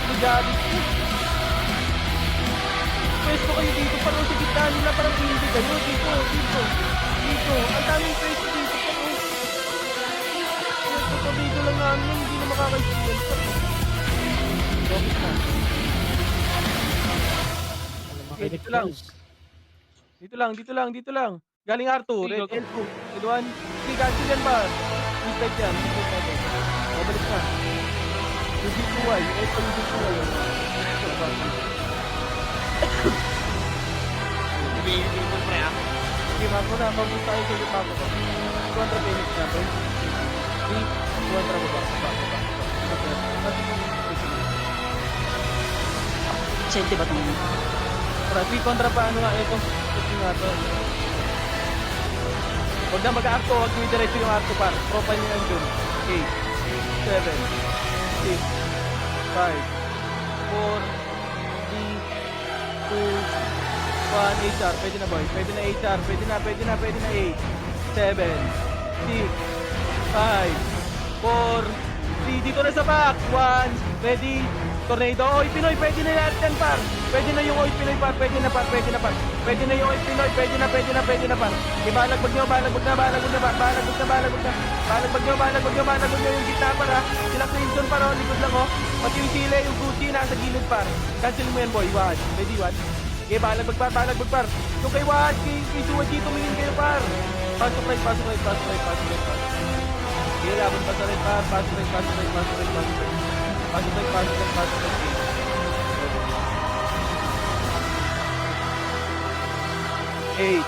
Nagalit ko. Pwesto kayo dito, parang sa gitna nila, parang hindi kayo. Dito. Ang daming pwesto dito, parang. Dito lang namin, hindi na makakaisiyan. Profit na. Okay, dito lang. Galing R2, red L2, red 1. Sige, cancel yan ba? Mistake yan. Babalik na. Yung G2Y, yung L2 yung G2Y. Hindi mo pre ah. Sige, mako na. Pag-gusto tayo sa mako ko. Contra Phoenix na, bro. 3, contra baba. Sente ba itong Para 3 kontra pa ano nga, ito nga to. Huwag na mag-acto, huwag nyo diretso yung acto par. Profile nyo lang dun. 8, 7, 6, 5, 4, 3, 2, 1, HR. Pwede na boy, pwede na HR. Pwede na 8, 7, 6, 5, 4, 3, dito na sa back. 1, ready. Tornado, Oy Pinoy, pwede na lahat yan, par. Pwede na yung Oy Pinoy, par. Pwede na par. Pwede na yung Oy Pinoy, pwede na, par. Ibalagbag nyo yung gitna, par, ha. Sila Crimson, par, oh, likod lang, oh. Pati yung sila, yung Gucci, nasa gilid, par. Cancel mo yan, boy, Wad. Ready, Wad? Okay, balagbag, par. Yung kay Wad, kay Suwaji, tumingin kayo, par. Pasok right. Okay, laban pa sa right, par. Pasok right. Pasok right. 8,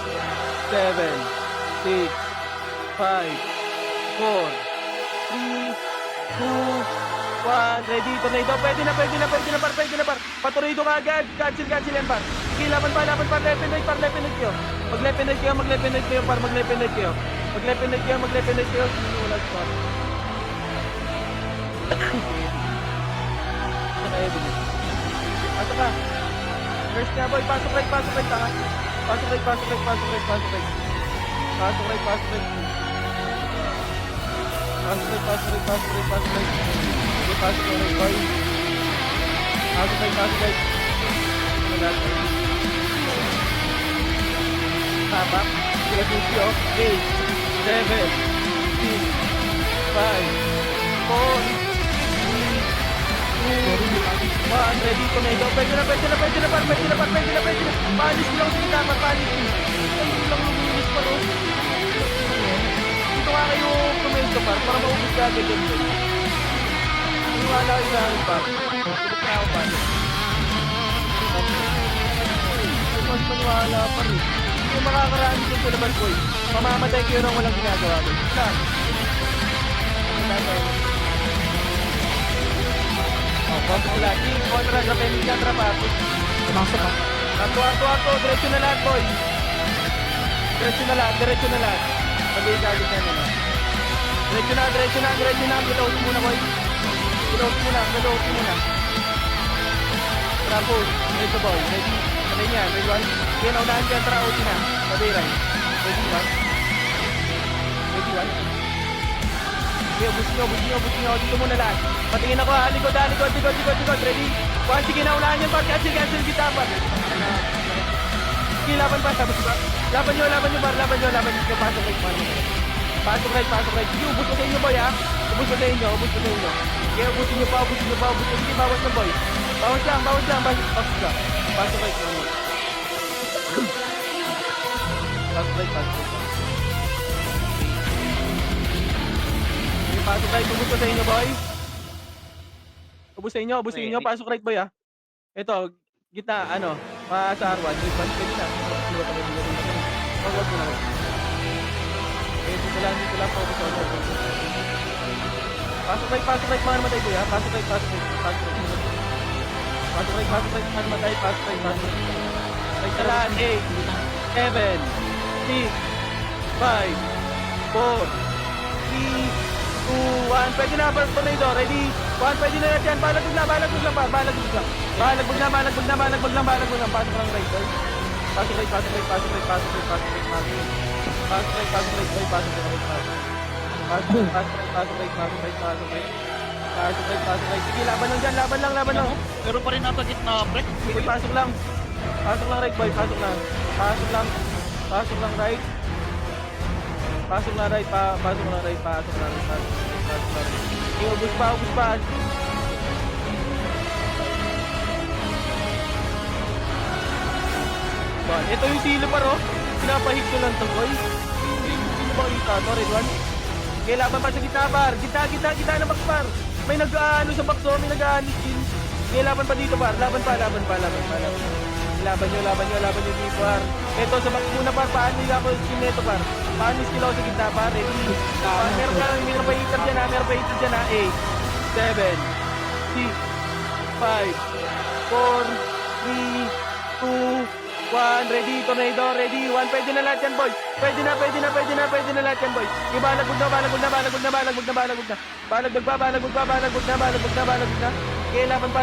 7, 6, 5, 4, 3, 2, 1. Ready, tornado. Pwede na, par. Patornado ka agad. Cancel yan, par. Sige, laban pa. Left and right kayo. Mag-left and right kayo, par. Mag-left and right kayo. Wala sa par. Pasok ka. Nurse nga, boy. Pasok right. Tanga. Pasok right. Pasok right, boy. Pasok right. Tama. Sila Gucci, oh. 8, 7, 6, 5, 4, 1, ready, tornado. Pwede na, par. Panis lang sa kita, par. Panis. Ayun lang luminis, par, oh. Dito nga kayo tornado, par, para maubos ka agad yan, boy. Maniwala kayo sa akin, par. Tulog na ako, par. Mas maniwala, par, eh. Hindi makakaraan dito sa labas, boy. Mamamatay kayo nang walang ginagawa, boy. Lang. Kontra lahat. Kontra sa Pemigyan Trapas. Pumasok ah. Ato. Diretso na lahat, boy. Diretso na lahat. Pag-iikalit na naman. Diretso na. Reload muna, boy. Reload muna. Trapos. Ready, boy. Ready. Patay niya. Ready, one. Kaya naunahan dyan. Tara, OT na. Pabiray. Ready, one. Okay, ubusin nyo. Dito muna lahat. Patingin ako, ha. Likod. Ready? One, sige, naunahan yan, par. Cancel kita, par. Sige, laban pa. Tapos ba? Laban nyo, par. Pasok right. Sige, ubus ko sa inyo, boy, ha. Ubus ko sa inyo. Sige, ubusin nyo pa. Sige, bawas lang, boy. Bawas lang. Pasok right, boy. Pasok right. Pasok right, ubus ko sa inyo, boy. Ubus sa inyo, pasok right, boy, ah. Ito, gitna, sa R1, pwede na. Huwag mo na. Dito lang, focus on. Pasok right, mga namatay, boy, ah. Pasok right, mga namatay, pasok right. Right na lahat, 8, 7, 6, 5, 4, 3, 2, 1. Pwede na, tornado. Ready? 1, pwede na yan. Balagbog lang. Balagbog lang. Pasok lang right, boy. Pasok right, boy. Pasok right. Sige, laban lang dyan. Laban lang. Pero pa rin nasa gitna, pre. Sige, pasok lang right, boy. Pasok lang right. Pasok lang right. Sige, ubus pa. Ito yung silo pa, ro. Pinapahit ko lang to, boy. Sino ba kita to, red one? Okay, laban pa sa gitna, par. Gitna na par. May nag-aano sa bakso, may nag-aano skin. Okay, laban pa dito, par. Laban pa. Laban nyo dito, par. Ito, sa bakso muna, par. Paano nila ako skin neto, par? Paano skill ako sa gitna, par? Ready? Meron pa hitab dyan, ha? 8, 7, 6, 5, 4, 3, 2, 1, ready, tornado, ready, 1, pwede na lahat yan, boy. Pwede na lahat yan, boy. Balagbog na. Balagbog na. Okay, laban pa.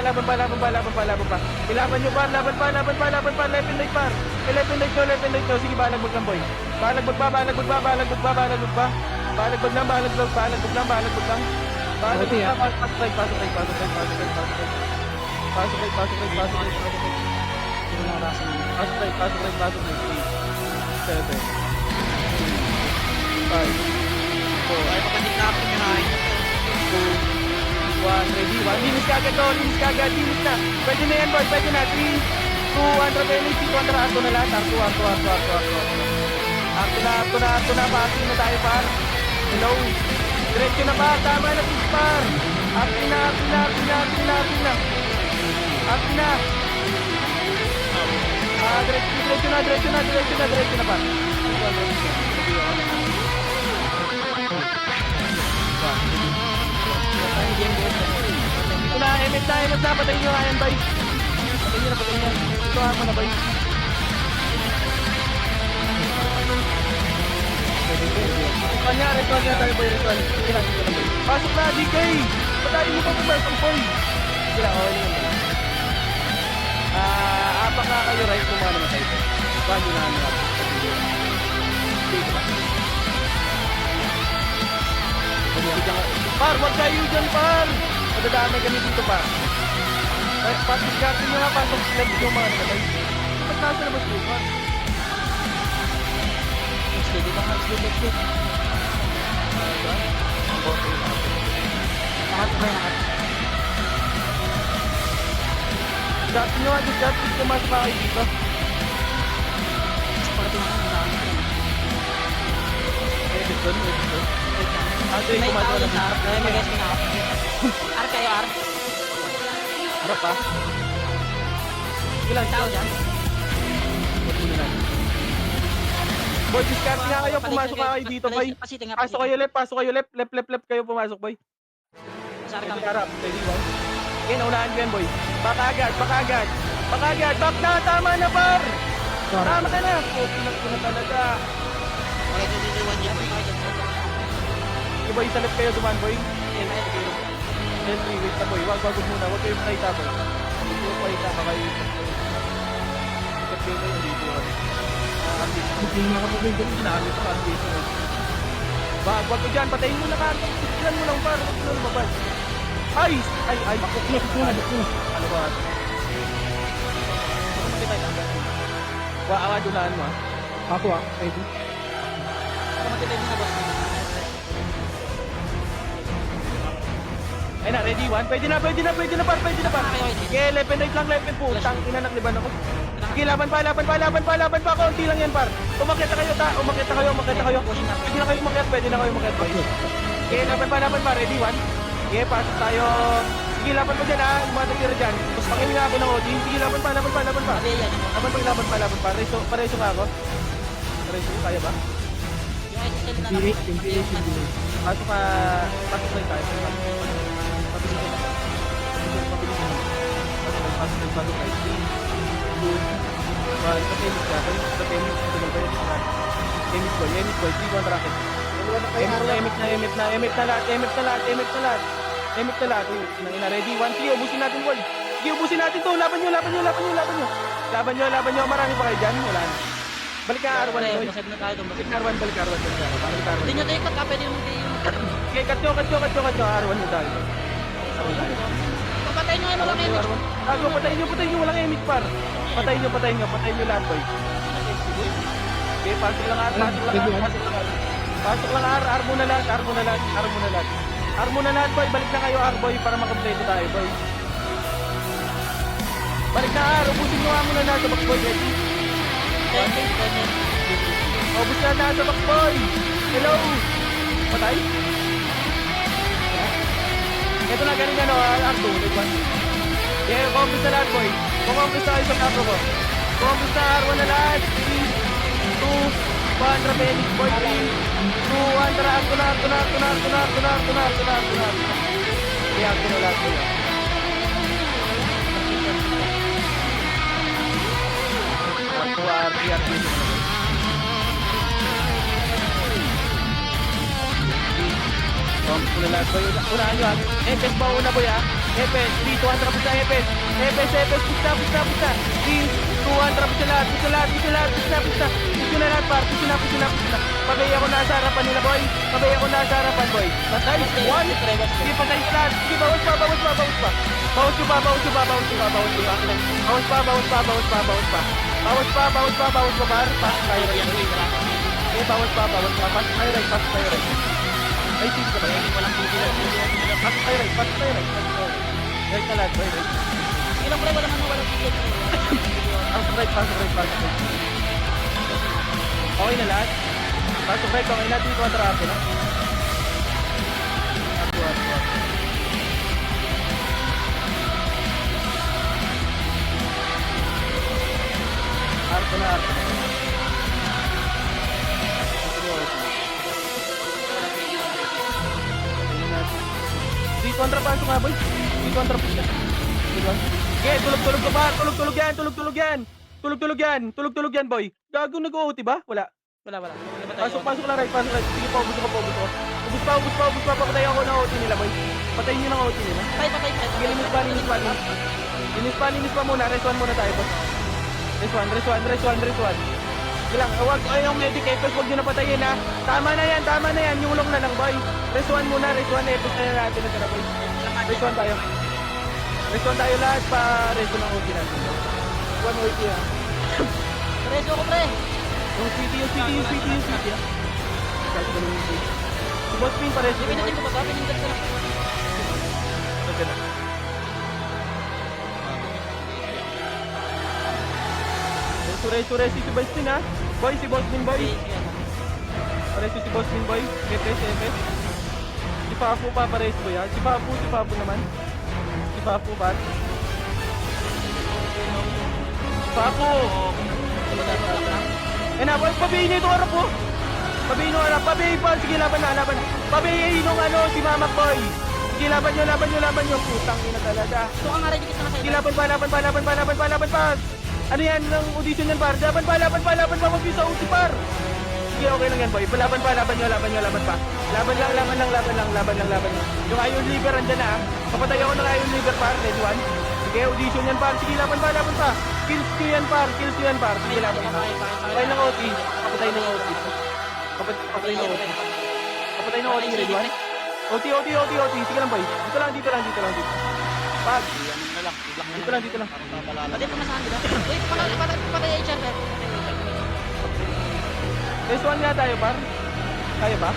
Ilaban nyo, par, laban pa. Left and right, par. Left and right nyo. Sige, balagbog lang, boy. Balagbog pa. Balagbog lang. Pasok right. 3, 7, 6, 5, 4, 3, 2, 1, ready, 1, linis ka agad. Pwede na yan, boy, 3, 2, 1, repelling, Arto na lahat, Arto. Arto na, passing na tayo, par. Hello, diretso na, par, tama na, par. Arto na. Diretso na, par. Ito na, MS na, patayin nyo, ayan, bay. Patayin nyo. Ito, ako na, bay. Ritual tayo, boy, ritual. Sige lang, boy. Pasok na, DK! Patayin nyo pa po, boy. Sige lang, okay lang, boy. Apak nga kayo, right, kung mga naman tayo. Bago na ano natin. Dito ba? Par, wag kayo dyan, par! Madadamay kami dito, par. Pag-discardin nyo nga, pasok left yung mga naman tayo. Ba't nasa labas yun, par? Let's go. Dati nyo nga, dati tumas pa kayo dito. Edison. Ito yung kumato na dito. R kayo, R. Harap pa. Ilang tao dyan? Huwag muna natin. Boy, discard nga kayo, pumasok nga kayo dito, boy. Pasite nga. Pasok kayo left, left kayo pumasok, boy. Pasar ka. Ito harap, ready, one. Okay, naunahan ko yan, boy. Baka agad. Back na, tama na, par! Tama ka na! Oh, pinag ko na talaga. Okay, nililiwan niya boy. Okay, boy, sa left kayo duman, boy. Entry, wait na, boy. Wag muna, wag kayo makita, boy. Hindi ko makita, baka yung... Ikat kayo kayo, dito ako. Hindi na ako pwede. Ginamit ko, ambito. Wag ko dyan, patayin mo na ka. Tignan mo lang, par. Wag mo na lumabas. Ay! Bakit na? Ano ba? Baka makita yung agad. Awa, dulaan mo, ah. Ako pwede. Para matitay mo sa boss. Ay na, ready, one. Pwede na, par. Okay, left and right lang, left and po. Tangina, nagliban ako. Sige, laban pa. Konti lang yan, par. Umakyat na kayo. Pwede na kayo umakyat, boy. Okay, laban pa. Ready, one. Okay, pasok tayo. Sige, laban pa dyan, ha. Yung mga natira dyan. Tapos pakihinga ako ng OT. Sige, laban pa. Pati yan. Laban pa. Pareso nga ako. Pareso, kaya ba? Yung XL na Delete, yung delete. Pasok na tayo. Pasok tayo. 3, 2, 1. Sa-tennis ka. Tennis boy. 3, 1 racket. Emit na lahat. Ready? 1, 3. Ubusin natin, boy. Sige, ubusin natin to. Laban nyo. Marami pa kayo dyan. Wala na. Balik ka R1, boy. Masayad na tayo doon. Balik ka R1. Hindi nyo tayo ikat ka. Pwede naman tayo. Okay, cut nyo. R1 mo tayo. Papatay nyo yung mga image. Gago, patayin nyo. Walang emit, par. Patayin nyo lahat, boy. Okay, pasok lang R. Pasok lang R. R muna lahat, boy. Balik na kayo, R, boy, para makompleto tayo, boy. Balik na, R. Ubusin nyo nga muna lahat sa box, boy. Ready? Ubus na lahat sa box, boy. Hello. Patay? Ito na, galing R2. Yeah, kumpis na lahat, boy. Kumpis na kayo sa kapo ko. Kumpis na R1 na lahat. 3, 2, 1, Rapenis, boy. 3, 2, 1, tara, arto na. Okay, arto na lahat, boy. Arto. Kumpis na lahat, boy. Unahan nyo, ha. Epes ba una, boy, ha? Epes, 3, 2, 1, trapos na, Epes. Epes, pusta. 3, 2, 1, trapos na lahat. Pusta. Pusto na lahat, par. Pusto na. Pabay ako nasa harapan nila, boy. Boy. Patay, 1. Sige, patay sa lahat. Sige, bawas pa. Bawas pa. Par. Pasok tayo, right. Okay, bawas pa. Pasok tayo, right. Ay, sige ka ba? Walang pigilan. Pasok tayo, right. Right na lahat, boy. Right. Sige lang, pre. Walang pigilan. Pasok right. Okay na lahat. Pasok right, okay na. Dito ang trapo na. Arto. Arto na. Dito ang trapo nga, boy. Dito ang trapo siya. Okay, tulog ka ba? Tulog yan, boy. Gago, nag-OT ba? Wala. Wala. Pasok lang, right. Sige pa, ubus ko. Ubus pa. Patay ako ng OT nila, boy. Patayin nyo ng OT nila. Patay. Sige, linis pa muna. Rest 1 muna tayo, boss. Rest 1. Sige lang, huwag yung medic Epes, huwag nyo na patayin, ha. Tama na yan. Yung ulong na lang, boy. Rest 1 muna, Epes na natin na boy. Rest 1 tayo. Rest 1 tayo lahat pa resto ng OT natin. 1 OT, ha. Preso ko, pre. Yung city, ha. Kahit ba naman yung city. Si Boss Pin, pares. Pinitin ko ba? Pinitin ko lang. Okay na. Resto si Boss Pin, ha. Boy, si Boss Pin, boy. Pares si Boss Pin, boy. Epes. Si Papu pa, pares boy, ha. Si Papu naman. Si Papu, ba? Papu! Eh na, pabihin nito harap po. Pabihin nyo harap, pabihin po. Sige, laban na, laban na. Pabihin nung ano, si Mama Boy. Sige, laban nyo. Putang ina talaga. Gusto ka nga rin dikit na Sige, sa'yo. laban pa. Ano yan, ng audition yan, par? Laban pa. Wag yung sa uti, par. Sige, okay lang yan, boy. Laban nyo. Laban pa. Laban lang. Yung Iron Liver, andyan na, ah. Kapatay ako ng Iron Liver, par. Red one. Sige, audition yan, par. Sige, laban pa. Kills ko yan, par. Sige, laban pa. Patay ng OT. Kapatay ng OT. Red one. OT. Sige lang, boy. Dito lang. Pag. Dito lang. Pati pumasahan, di ba? Uy, patay HR, sir. Test 1 nga tayo, par. Kaya ba?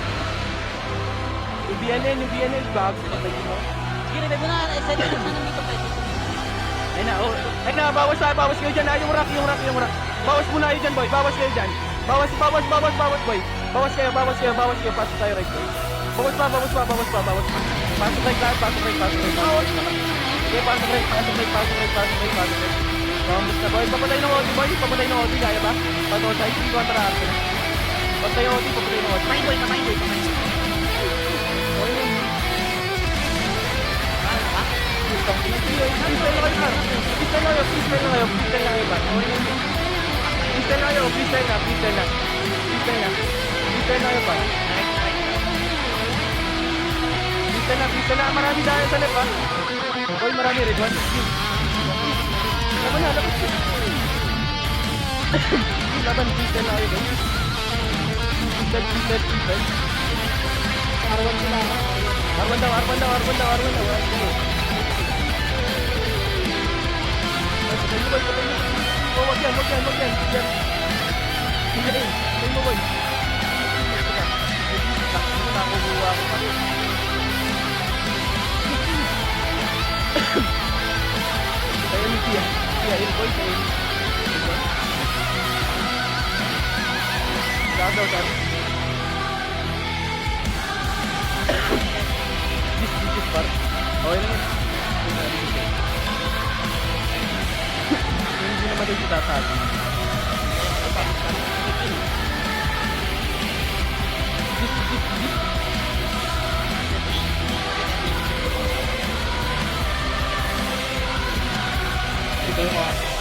Yung BNL, bag. Patay mo. Sige, revive mo na. Set na nandito, pre. Ay na, bawas kayo dyan. Yung rack. Bawas muna kayo dyan, boy. Bawas kayo dyan. Bawas, boy. Bawas kayo. Pasok tayo right, boy. Bawas pa. Pasok right. Okay, pasok right. Bambus na, boy. Papatay ng OT, boy. Kaya ba? Patosay. Hindi ko antararte na. Patay ng OT, papatay ng OT. Pamain, boy. Freestyle na kayo, par. Freestyle na kayo. Freestyle na kayo, par. Freestyle na. Marami dahil sa left, ha? Boy, marami red one. Laban na. Laban, freestyle na kayo, boy. Freestyle. Arwan sila. Arwan daw. Patay mo, boy. Oh, wag yan. Patay mo, boy. Nakukuha ko pa rin. Tayo ni Tia. Yun, boy. Daw. This part. Okay lang yun. Hindi naman din kita tatago. Ito yung